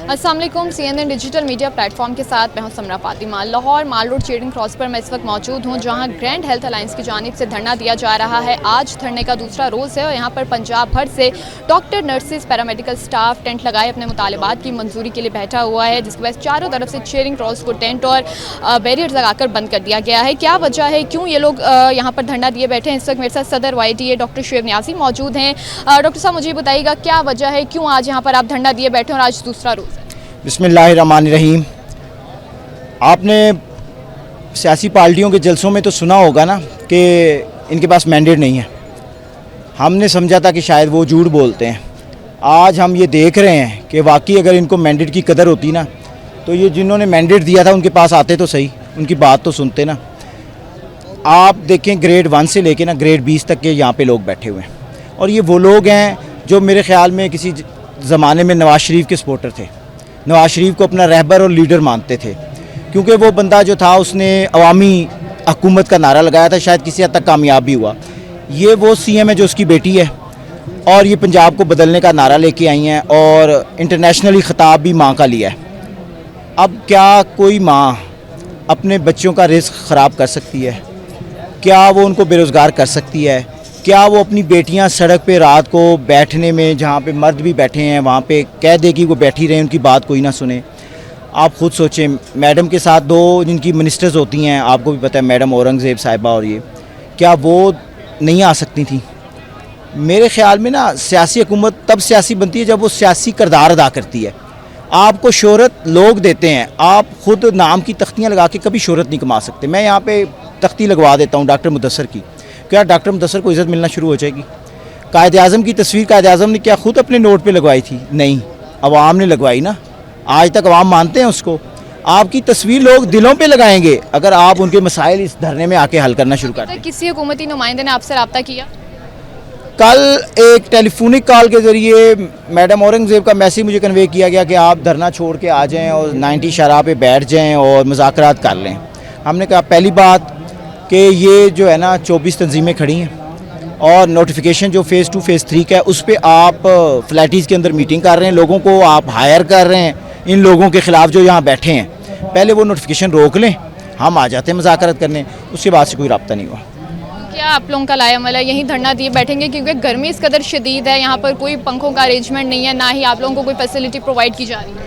अस्सलाम वालेकुम। CNN digital media platform के साथ मैं हूं समरा फातिमा। लाहौर माल रोड चेयरिंग क्रॉस पर मैं इस वक्त मौजूद हूं, जहां ग्रैंड हेल्थ अलायंस की जानिब से धरना दिया जा रहा है। आज धरने का दूसरा रोज़ है और यहां पर पंजाब भर से doctor, nurses, paramedical staff tent लगाए अपने मुतालबात की मंजूरी के लिए बैठा हुआ है, जिसके बाद चारों तरफ से चेयरिंग क्रॉस को टेंट और बैरियर्स लगाकर बंद कर दिया गया है। क्या वजह है, क्यों ये लोग यहाँ पर धरना दिए बैठे हैं? इस वक्त मेरे साथ सदर YTA डॉक्टर शुएब नियाज़ी मौजूद हैं। डॉक्टर साहब, मुझे बताइएगा क्या वजह है, क्यों आज यहाँ पर आप धरना दिए बैठे हैं और आज दूसरा रोज़ है? बिस्मिल्लाहिर्रहमानिर्रहीम। आपने सियासी पार्टियों के जलसों में तो सुना होगा ना कि इनके पास मैंडेट नहीं है। हमने समझा था कि शायद वो झूठ बोलते हैं। आज हम ये देख रहे हैं कि वाकई अगर इनको मैंडेट की कदर होती ना तो ये जिन्होंने मैंडेट दिया था उनके पास आते तो सही, उनकी बात तो सुनते ना। आप देखें ग्रेड 1 से लेके ना ग्रेड 20 तक के यहाँ पे लोग बैठे हुए हैं और ये वो लोग हैं जो मेरे ख़्याल में किसी ज़माने में नवाज़ शरीफ के सपोर्टर थे, नवाज़ शरीफ को अपना रहबर और लीडर मानते थे, क्योंकि वो बंदा जो था उसने अवामी हुकूमत का नारा लगाया था, शायद किसी हद तक कामयाब भी हुआ। ये वो CM है जो उसकी बेटी है और ये पंजाब को बदलने का नारा लेके आई हैं और इंटरनेशनली ख़िताब भी माँ का लिया है। अब क्या कोई माँ अपने बच्चों का रिस्क ख़राब कर सकती है? क्या वो उनको बेरोज़गार कर सकती है? क्या वो अपनी बेटियां सड़क पे रात को बैठने में, जहाँ पे मर्द भी बैठे हैं वहाँ पे कह दे कि वो बैठी रहें, उनकी बात कोई ना सुने? आप ख़ुद सोचें, मैडम के साथ 2 जिनकी मिनिस्टर्स होती हैं, आपको भी पता है, मैडम औरंगज़ेब साहिबा और ये, क्या वो नहीं आ सकती थी? मेरे ख़्याल में ना सियासी हुकूमत तब सियासी बनती है जब वो सियासी किरदार अदा करती है। आपको शोहरत लोग देते हैं, आप ख़ुद नाम की तख्तियाँ लगा के कभी शोहरत नहीं कमा सकते। मैं यहाँ पर तख्ती लगवा देता हूँ डॉक्टर मुदस्सर की, क्या डॉक्टर मुदस्सर को इज़्ज़त मिलना शुरू हो जाएगी? कायद-ए-आज़म की तस्वीर कायद-ए-आज़म ने क्या खुद अपने नोट पे लगवाई थी? नहीं, अवाम ने लगवाई ना। आज तक अवाम मानते हैं उसको। आपकी तस्वीर लोग दिलों पे लगाएंगे अगर आप उनके मसाइल इस धरने में आके हल करना शुरू कर दें। किसी हुकूमती नुमाइंदे ने आपसे रब्ता किया? कल एक टेलीफोनिक कॉल के ज़रिए मैडम औरंगज़ेब का मैसेज मुझे कन्वे किया गया कि आप धरना छोड़ के आ जाएँ और 90 शराह पे बैठ जाएँ और मुज़ाकरात कर लें। हमने कहा पहली बात कि ये जो है ना 24 तंजीमें खड़ी हैं और नोटिफिकेशन जो फ़ेज़ 2 फ़ेज़ 3 का है उस पे आप फ्लैटीज़ के अंदर मीटिंग कर रहे हैं, लोगों को आप हायर कर रहे हैं इन लोगों के ख़िलाफ़ जो यहाँ बैठे हैं। पहले वो नोटिफिकेशन रोक लें, हम आ जाते हैं मुज़ाकरत करने, उसके बाद से कोई रब्ता नहीं हुआ। क्या आप लोगों का लायामल है यहीं धरना दिए बैठेंगे, क्योंकि गर्मी इस कदर शदीद है, यहाँ पर कोई पंखों का अरेंजमेंट नहीं है, ना ही आप लोगों को कोई फैसिलिटी प्रोवाइड की जा रही है?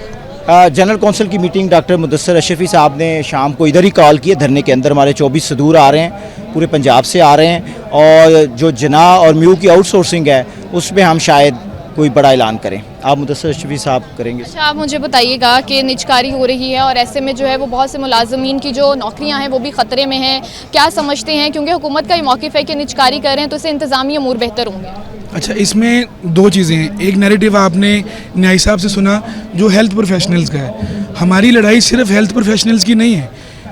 जनरल कौंसिल की मीटिंग डॉक्टर मुदस्सर अशरफी साहब ने शाम को इधर ही कॉल की है। धरने के अंदर हमारे 24 सदूर आ रहे हैं, पूरे पंजाब से आ रहे हैं और जो जना और म्यू की आउटसोर्सिंग है उसमें हम शायद कोई बड़ा ऐलान करें। आप मुदस्सर अशरफी साहब करेंगे? अच्छा, आप मुझे बताइएगा कि निजकारी हो रही है और ऐसे में जो है वो बहुत से मुलाजमीन की जो नौकरियां हैं वो भी ख़तरे में हैं। क्या समझते हैं, क्योंकि हुकूमत का ये मौक़िफ़ है कि निजकारी करें तो इससे इंतज़ामी अमूर बेहतर होंगे? अच्छा, इसमें 2 चीज़ें हैं। एक नैरेटिव आपने न्याय साहब से सुना जो हेल्थ प्रोफेशनल्स का है। हमारी लड़ाई सिर्फ हेल्थ प्रोफेशनल्स की नहीं है,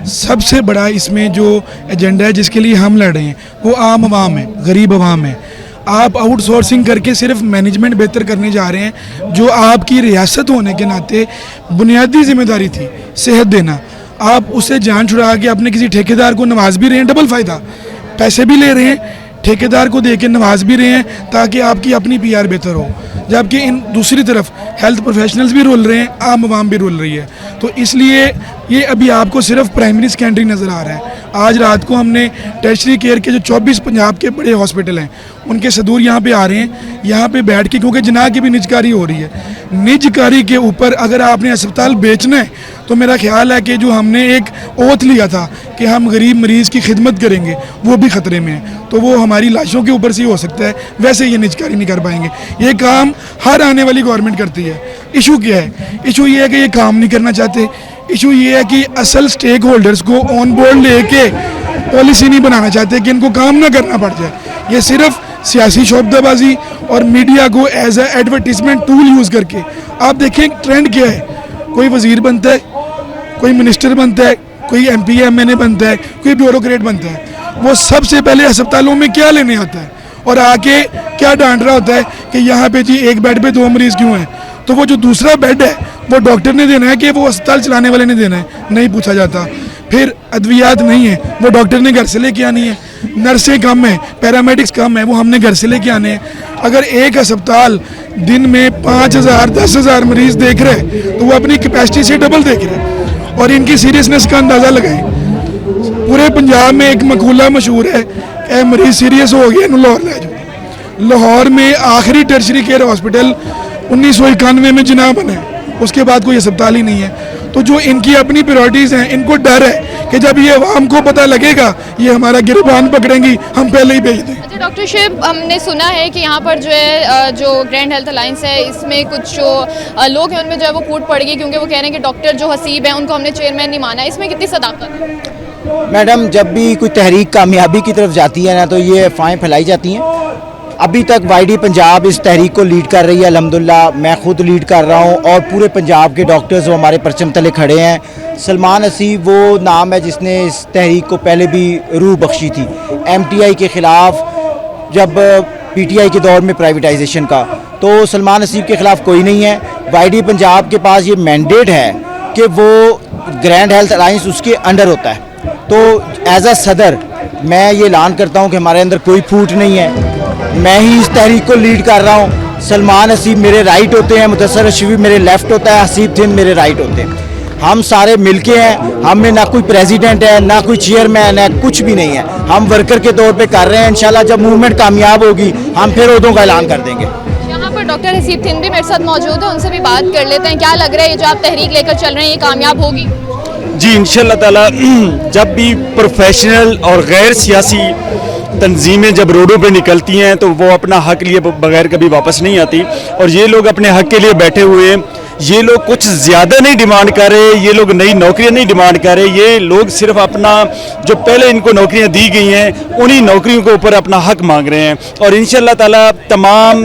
सबसे बड़ा इसमें जो एजेंडा है जिसके लिए हम लड़ रहे हैं वो आम आवाम है, गरीब आवाम है। आप आउटसोर्सिंग करके सिर्फ मैनेजमेंट बेहतर करने जा रहे हैं, जो आपकी रियासत होने के नाते बुनियादी जिम्मेदारी थी सेहत देना, आप उसे जान छुड़ा के अपने किसी ठेकेदार को नवाज भी रहे हैं। डबल फ़ायदा, पैसे भी ले रहे हैं, ठेकेदार को दे के नवाज भी रहे हैं ताकि आपकी अपनी PR बेहतर हो, जबकि इन दूसरी तरफ हेल्थ प्रोफेशनल्स भी रोल रहे हैं, आम आवाम भी रोल रही है। तो इसलिए ये अभी आपको सिर्फ प्राइमरी सेकेंडरी नज़र आ रहा है। आज रात को हमने टर्शरी केयर के जो 24 पंजाब के बड़े हॉस्पिटल हैं उनके सदूर यहाँ पे आ रहे हैं, यहाँ पे बैठ के, क्योंकि जनाह की भी निजकारी हो रही है। निजकारी के ऊपर अगर आपने अस्पताल बेचना है तो मेरा ख्याल है कि जो हमने एक ओथ लिया था कि हम गरीब मरीज़ की खिदमत करेंगे वो भी ख़तरे में है। तो वो हमारी लाशों के ऊपर से ही हो सकता है, वैसे ये निजकारी नहीं कर पाएंगे। ये काम हर आने वाली गवर्नमेंट करती है। इशू क्या है? इशू ये है कि ये काम नहीं करना चाहते। इशू ये है कि असल स्टेक होल्डर्स को ऑन बोर्ड लेके पॉलिसी नहीं बनाना चाहते कि इनको काम ना करना पड़ जाए। ये सिर्फ सियासी शोबदाबाजी और मीडिया को as a advertisement tool use करके, आप देखें ट्रेंड क्या है, कोई वजीर बनता है, कोई मिनिस्टर बनता है, कोई MP MNA बनता है, कोई ब्यूरोक्रेट बनता है, वो सबसे पहले अस्पतालों में क्या लेने आता है और आके क्या डांट रहा होता है कि यहाँ पे जी एक बेड पे 2 मरीज़ क्यों हैं? तो वो जो दूसरा बेड है वो डॉक्टर ने देना है कि वो अस्पताल चलाने वाले ने देना है? नहीं पूछा जाता। फिर अद्वियात नहीं है, वो डॉक्टर ने घर से लेके आनी है। नर्सें कम हैं, पैरामेडिक्स कम है, वो हमने घर से लेके आने हैं। अगर एक अस्पताल दिन में 5,000 10,000 मरीज देख रहे हैं तो वो अपनी कैपेसिटी से डबल देख रहे हैं। और इनकी सीरियसनेस का अंदाज़ा लगाएं। पूरे पंजाब में एक मकूला मशहूर है कि मरीज सीरियस हो गया लाहौर ले जाओ। लाहौर में आखिरी टर्शरी केयर हॉस्पिटल 1991 में जिना बना है, उसके बाद कोई अस्पताल ही नहीं है। तो जो इनकी अपनी प्रायोरिटीज़ हैं, इनको डर है कि जब ये अवाम को पता लगेगा ये हमारा गिरबान पकड़ेंगी, हम पहले ही भेज दें। अच्छा डॉक्टर शिव, हमने सुना है कि यहाँ पर जो है जो ग्रैंड हेल्थ अलायंस है इसमें कुछ जो लोग हैं उनमें जो है वो फूट पड़ गई, क्योंकि वो कह रहे हैं कि डॉक्टर जो हसीब हैं उनको हमने चेयरमैन नहीं माना। इसमें कितनी सदाकत है? मैडम, जब भी कोई तहरीक कामयाबी की तरफ जाती है ना तो ये अफवाहें फैलाई जाती हैं। अभी तक वाईडी पंजाब इस तहरीक को लीड कर रही है, अल्हम्दुलिल्लाह मैं खुद लीड कर रहा हूँ और पूरे पंजाब के डॉक्टर्स वो हमारे परचम तले खड़े हैं। सलमान हसीब वो नाम है जिसने इस तहरीक को पहले भी रूह बख्शी थी, MTI के ख़िलाफ़, जब PTI के दौर में प्राइवेटाइजेशन का, तो सलमान हसीब के ख़िलाफ़ कोई नहीं है। वाईडी पंजाब के पास ये मैंडेट है कि वो ग्रैंड हेल्थ अलायंस उसके अंडर होता है। तो एज अ सदर मैं ये ऐलान करता हूँ कि हमारे अंदर कोई फूट नहीं है, मैं ही इस तहरीक को लीड कर रहा हूँ। सलमान हसीब मेरे राइट होते हैं, मुदस्सर रशीदी मेरे लेफ़्ट होता है, हसीब थिंद मेरे राइट होते हैं। हम सारे मिलके हैं, हमें ना कोई प्रेसिडेंट है ना कोई चेयरमैन है, कुछ भी नहीं है। हम वर्कर के तौर पे कर रहे हैं। इंशाल्लाह जब मूवमेंट कामयाब होगी हम फिर उहदों का ऐलान कर देंगे। यहाँ पर डॉक्टर हसीब थिंद भी मेरे साथ मौजूद है, उनसे भी बात कर लेते हैं। क्या लग रहा है ये जो आप तहरीक लेकर चल रहे हैं ये कामयाब होगी? जी इंशाल्लाह ताला, जब भी प्रोफेशनल और गैर सियासी तंजीमें जब रोडों पे निकलती हैं तो वो अपना हक लिए बगैर कभी वापस नहीं आती। और ये लोग अपने हक के लिए बैठे हुए हैं। ये लोग कुछ ज़्यादा नहीं डिमांड कर रहे, ये लोग नई नौकरियां नहीं डिमांड कर रहे, ये लोग सिर्फ अपना जो पहले इनको नौकरियां दी गई हैं उन्हीं नौकरियों के ऊपर अपना हक मांग रहे हैं। और इंशाल्लाह ताला तमाम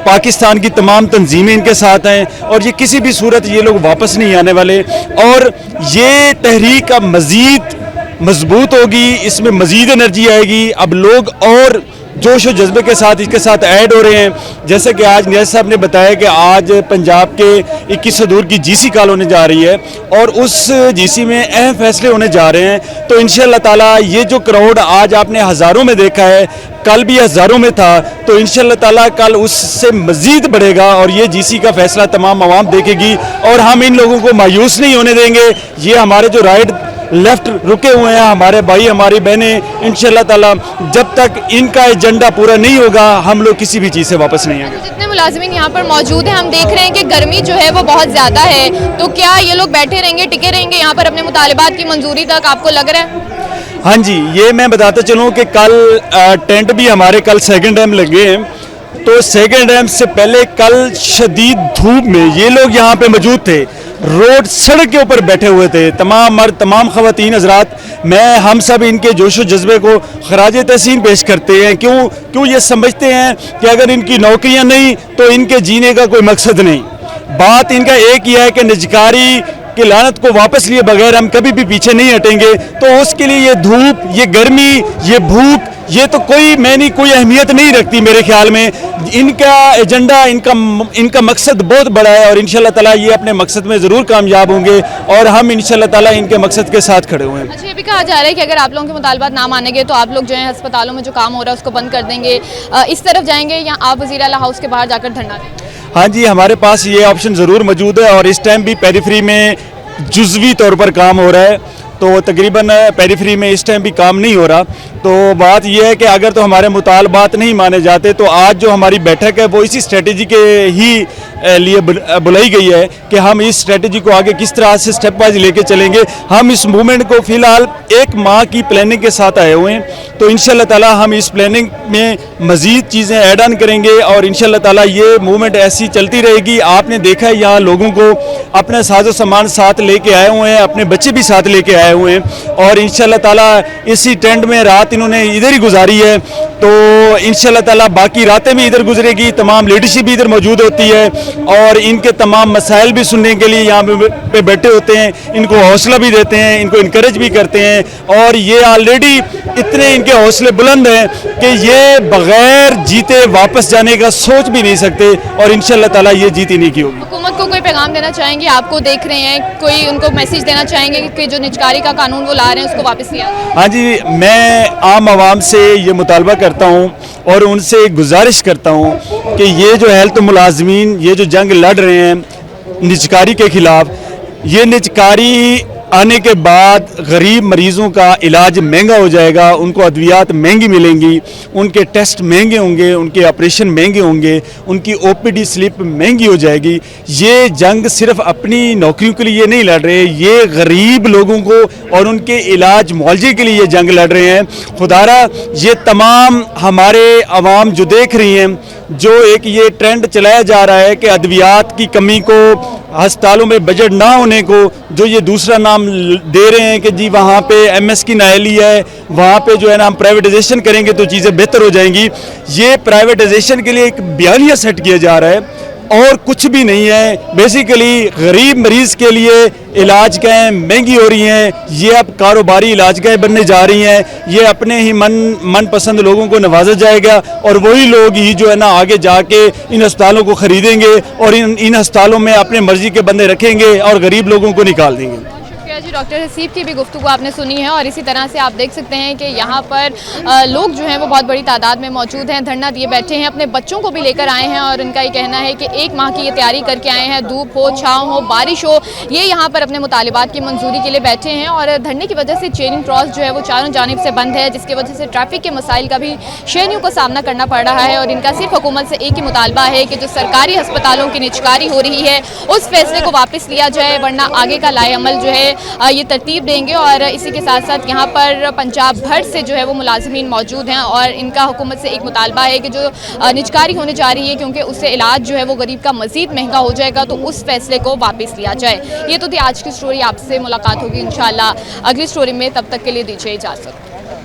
पाकिस्तान की तमाम तंजीमें इनके साथ हैं और ये किसी भी सूरत ये लोग वापस नहीं आने वाले। और ये तहरीक अब मज़ीद मजबूत होगी, इसमें मज़ीद एनर्जी आएगी। अब लोग और जोश और जज्बे के साथ इसके साथ ऐड हो रहे हैं। जैसे कि आज नियाज़ साहब ने बताया कि आज पंजाब के 21 दूर की GC कॉल होने जा रही है और उस GC में अहम फैसले होने जा रहे हैं। तो इंशाल्लाह ताला ये जो क्राउड आज आपने हज़ारों में देखा है, कल भी हज़ारों में था, तो इंशाल्लाह ताला कल उससे मज़ीद बढ़ेगा और ये GC का फैसला तमाम आवाम देखेगी। और हम इन लोगों को मायूस नहीं होने देंगे। ये हमारे जो राइट लेफ्ट रुके हुए हैं, हमारे भाई हमारी बहनें, इंशाल्लाह ताला जब तक इनका एजेंडा पूरा नहीं होगा हम लोग किसी भी चीज़ से वापस नहीं आएंगे। जितने मुलाजिमीन यहाँ पर मौजूद हैं हम देख रहे हैं कि गर्मी जो है वो बहुत ज़्यादा है, तो क्या ये लोग बैठे रहेंगे, टिके रहेंगे यहाँ पर अपने मुतालिबात की मंजूरी तक, आपको लग रहा है? हाँ जी, ये मैं बताता चलूँ कि कल टेंट भी हमारे कल सेकेंड टाइम लगे हैं। तो सेकेंड टाइम से पहले कल शदीद धूप में ये लोग यहाँ पे मौजूद थे, रोड सड़क के ऊपर बैठे हुए थे, तमाम मर्द तमाम ख़वातीन हज़रात। हम सब इनके जोश व जज्बे को खराज तहसीन पेश करते हैं। क्यों ये समझते हैं कि अगर इनकी नौकरियां नहीं तो इनके जीने का कोई मकसद नहीं। बात इनका एक ही है कि निजकारी की लानत को वापस लिए बगैर हम कभी भी पीछे नहीं हटेंगे। तो उसके लिए ये धूप, ये गर्मी, ये भूख, ये तो कोई अहमियत नहीं रखती मेरे ख्याल में। इनका एजेंडा, इनका मकसद बहुत बड़ा है और इंशाल्लाह ताला ये अपने मकसद में ज़रूर कामयाब होंगे और हम इंशाल्लाह ताला इनके मकसद के साथ खड़े हुए हैं। अच्छा, ये भी कहा जा रहा है कि अगर आप लोगों के मुतालबात ना मानेंगे तो आप लोग जो है अस्पतालों में जो काम हो रहा है उसको बंद कर देंगे, इस तरफ जाएंगे या आप वज़ीर आला हाउस के बाहर जाकर धरना देंगे? हाँ जी, हमारे पास ये ऑप्शन ज़रूर मौजूद है और इस टाइम भी पेरिफेरी में जुज़वी तौर पर काम हो रहा है, तो तकरीबन पेरिफेरी में इस टाइम भी काम नहीं हो रहा। तो बात यह है कि अगर तो हमारे मुतालबात नहीं माने जाते तो आज जो हमारी बैठक है वो इसी स्ट्रेटजी के ही लिए बुलाई गई है कि हम इस स्ट्रेटजी को आगे किस तरह से स्टेप वाइज लेके चलेंगे। हम इस मूवमेंट को फ़िलहाल 1 माह की प्लानिंग के साथ आए हुए हैं, तो इंशाल्लाह ताला हम इस प्लानिंग में मज़ीद चीज़ें ऐड ऑन करेंगे और इंशाल्लाह ताला ये मूवमेंट ऐसी चलती रहेगी। आपने देखा है यहाँ लोगों को अपना साजो सामान साथ लेके आए हुए हैं, अपने बच्चे भी साथ लेके आए हुए हैं और इंशाल्लाह ताला इसी टेंट में रात इन्होंने इधर ही गुजारी है। तो इंशाल्लाह ताला बाकी रातें भी इधर गुजरेगी, तमाम लीडरशिप भी इधर मौजूद होती है और इनके तमाम मसाइल भी सुनने के लिए यहाँ पे बैठे होते हैं, इनको हौसला भी देते हैं, इनको इनकरेज भी करते हैं और ये ऑलरेडी इतने इनके हौसले बुलंद हैं कि ये बग़ैर जीते वापस जाने का सोच भी नहीं सकते और इंशाल्लाह ताला ये जीत इन्हीं की होगी। हुकूमत को कोई पैगाम देना चाहेंगे? आपको देख रहे हैं, कोई उनको मैसेज देना चाहेंगे कि जो निजकारी का कानून वो ला रहे हैं उसको वापस लिया? हाँ जी, मैं आम आवाम से ये मुतालबा करता हूँ और उनसे एक गुजारिश करता हूँ कि ये जो हेल्थ मुलाजमीन ये जो जंग लड़ रहे हैं निजकारी के ख़िलाफ़, ये निजकारी आने के बाद गरीब मरीज़ों का इलाज महंगा हो जाएगा, उनको अद्वियात महंगी मिलेंगी, उनके टेस्ट महंगे होंगे, उनके ऑपरेशन महंगे होंगे, उनकी ओपीडी स्लिप महंगी हो जाएगी। ये जंग सिर्फ अपनी नौकरियों के लिए नहीं लड़ रहे, ये गरीब लोगों को और उनके इलाज मुआवजे के लिए ये जंग लड़ रहे हैं। खुदारा ये तमाम हमारे अवाम जो देख रही हैं, जो एक ये ट्रेंड चलाया जा रहा है कि अद्वियात की कमी को, अस्पतालों में बजट ना होने को, जो ये दूसरा नाम दे रहे हैं कि जी वहाँ पे एमएस की नायली है, वहाँ पे जो है ना हम प्राइवेटाइजेशन करेंगे तो चीज़ें बेहतर हो जाएंगी। ये प्राइवेटाइजेशन के लिए एक बयानिया सेट किया जा रहा है और कुछ भी नहीं है। बेसिकली गरीब मरीज़ के लिए इलाज गाहें महंगी हो रही हैं, ये अब कारोबारी इलाज गाहें बनने जा रही हैं। ये अपने ही मनपसंद लोगों को नवाजा जाएगा और वही लोग ही जो है ना आगे जाके इन अस्पतालों को ख़रीदेंगे और इन अस्पतालों में अपने मर्जी के बंदे रखेंगे और गरीब लोगों को निकाल देंगे। जी, डॉक्टर हसीब की भी गुफ्तगू आपने सुनी है और इसी तरह से आप देख सकते हैं कि यहाँ पर लोग जो हैं वो बहुत बड़ी तादाद में मौजूद हैं, धरना दिए बैठे हैं, अपने बच्चों को भी लेकर आए हैं और उनका ये कहना है कि 1 माह की ये तैयारी करके आए हैं, धूप हो, छाँव हो, बारिश हो, ये यहाँ पर अपने मुतालिबात की मंजूरी के लिए बैठे हैं। और धरने की वजह से चेरिंग क्रॉस जो है वो चारों जानिब से बंद है, जिसकी वजह से ट्रैफिक के मसाइल का भी शहरियों को सामना करना पड़ रहा है। और इनका सिर्फ हुकूमत से एक ही मुतालबा है कि जो सरकारी अस्पतालों की निजकारी हो रही है उस फैसले को वापस लिया जाए, वरना आगे का लाएअमल जो है ये तरतीब देंगे। और इसी के साथ साथ यहाँ पर पंजाब भर से जो है वो मुलाजमीन मौजूद हैं और इनका हुकूमत से एक मुतालबा है कि जो निजकारी होने जा रही है, क्योंकि उससे इलाज जो है वो गरीब का मज़ीद महंगा हो जाएगा, तो उस फैसले को वापस लिया जाए। ये तो थी आज की स्टोरी, आपसे मुलाकात होगी इंशाल्लाह अगली स्टोरी में, तब तक के लिए दीजिए इजाज़त।